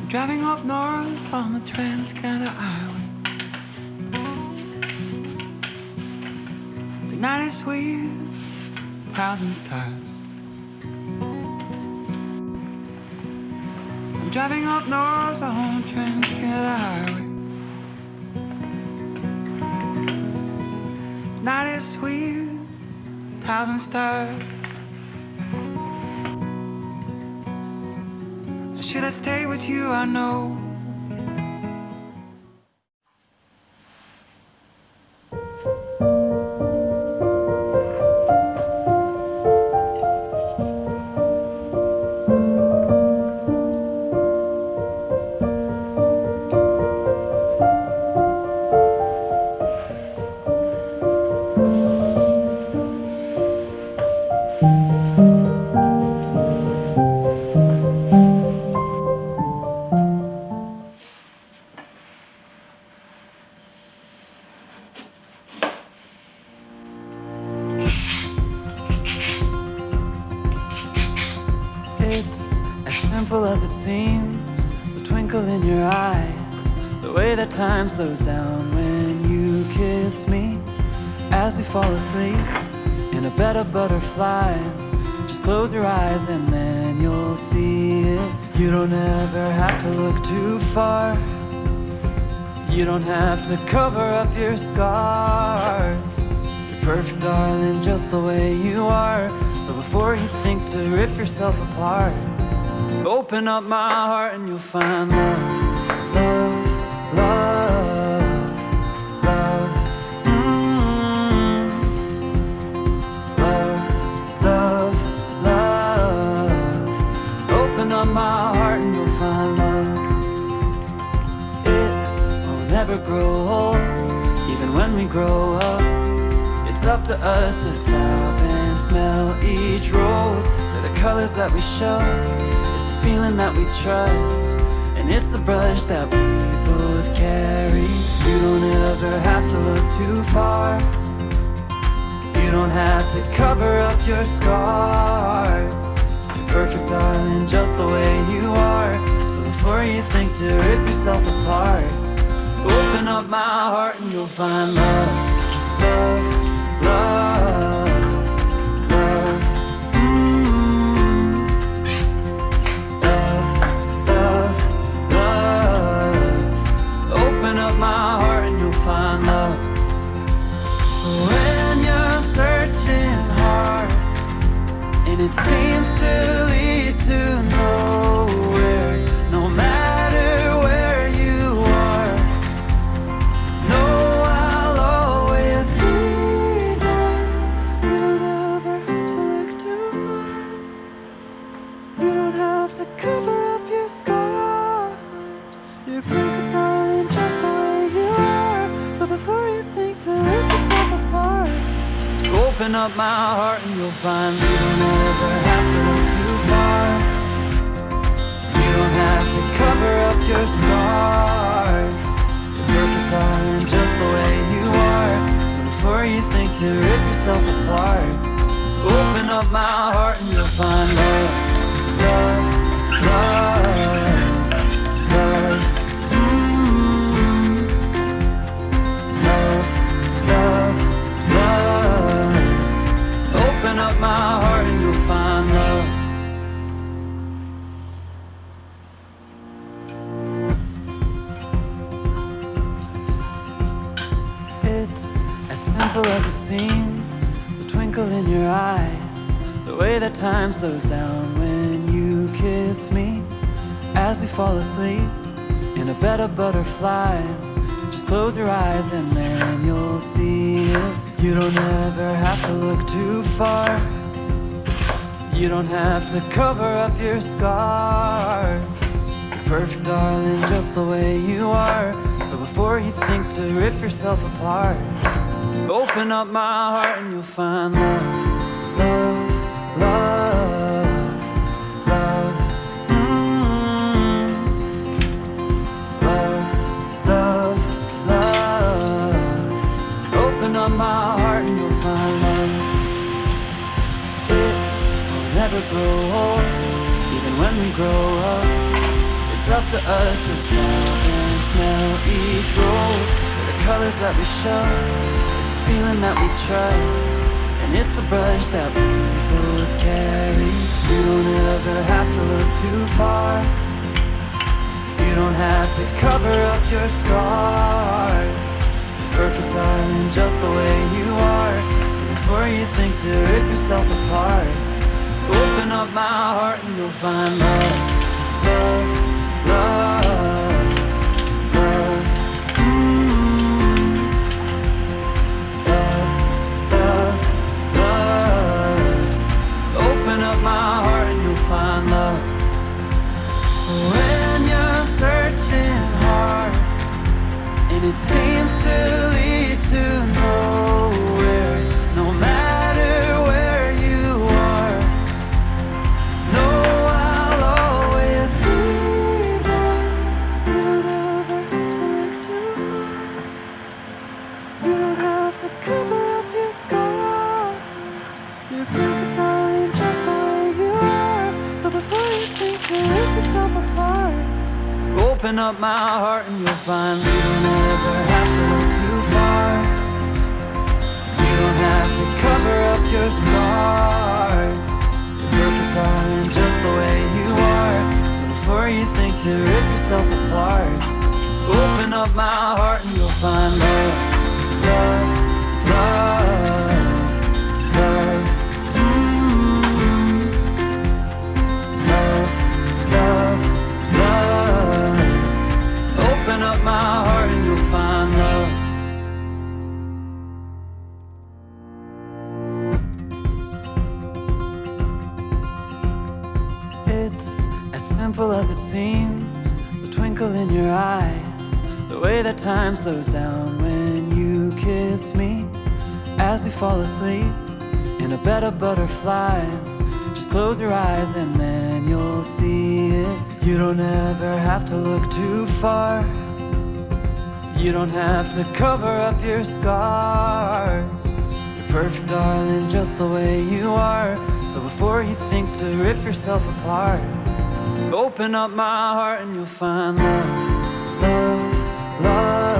Driving up north on the Trans-Canada Highway. The night is sweet, 1,000 stars. I'm driving up north on the Trans-Canada Highway. The night is sweet, 1,000 stars. Should I stay with you? I know. It's as simple as it seems, the twinkle in your eyes, the way that time slows down when you kiss me. As we fall asleep in a bed of butterflies, just close your eyes and then you'll see it. You don't ever have to look too far. You don't have to cover up your scars. You're perfect, darling, just the way you are. So before you think to rip yourself apart, open up my heart and you'll find love, love, love, love, love, love, love. Open up my heart and you'll find love. It will never grow old, even when we grow up. It's up to us to stop and smell each rose. They're the colors that we show, it's the feeling that we trust, and it's the brush that we both carry. You don't ever have to look too far. You don't have to cover up your scars. You're perfect, darling, just the way you are. So before you think to rip yourself apart, open up my heart and you'll find love, love, love, love, love, love, love. Open up my heart and you'll find love. When you're searching hard and it seems to lead to nowhere, no matter where you are, know I'll always be there. You don't ever have to look too far. You don't have to cover up your scars. You're perfect, darling, just the way you are. So before you think to rip yourself apart, open up my heart and you'll find you don't ever have to look too far. You don't have to cover up your scars. You're perfect, darling, just the way you are. So before you think to rip yourself apart, open up my heart and you'll find love, love, love, love, love, love, love. Open up my heart and you'll find love. It's as simple as it seems, the twinkle in your eyes, the way that time slows down when you kiss me. As we fall asleep in a bed of butterflies, just close your eyes and then you'll see it. You don't ever have to look too far. You don't have to cover up your scars. You're perfect, darling, just the way you are. So So before you think to rip yourself apart, open up my heart and you'll find love, love, love, love, love, love, love. Open up my heart and you'll find love. It will never grow old, even when we grow up. It's up to us to stop and smell each rose. The colors that we show, it's the feeling that we trust, and it's the brush that we both carry. You don't ever have to look too far. You don't have to cover up your scars. You're perfect, darling, just the way you are. So before you think to rip yourself apart, open up my heart and you'll find love, love, love, love, love, love, love. Open up my heart and you'll find love. When you're searching hard and it seems to lead to nowhere, no matter where you are, know I'll always be there. You don't ever have to look too far. You don't have to cover up your scars. You're perfect, darling, just the way you are. So before you think to rip yourself apart, open up my heart and you'll find you don't ever have to look too far. You don't have to cover up your scars. You're perfect, darling, just the way you are. So before you think to rip yourself apart, open up my heart and you'll find love, love, love, love, love, love, love. Open up my heart and you'll find love. It's as simple as it seems, the twinkle in your eyes, the way that time slows down when you kiss me. As we fall asleep in a bed of butterflies, just close your eyes and then you'll see it. You don't ever have to look too far. You don't have to cover up your scars. You're perfect, darling, just the way you are. So before you think to rip yourself apart, open up my heart and you'll find love, love, love.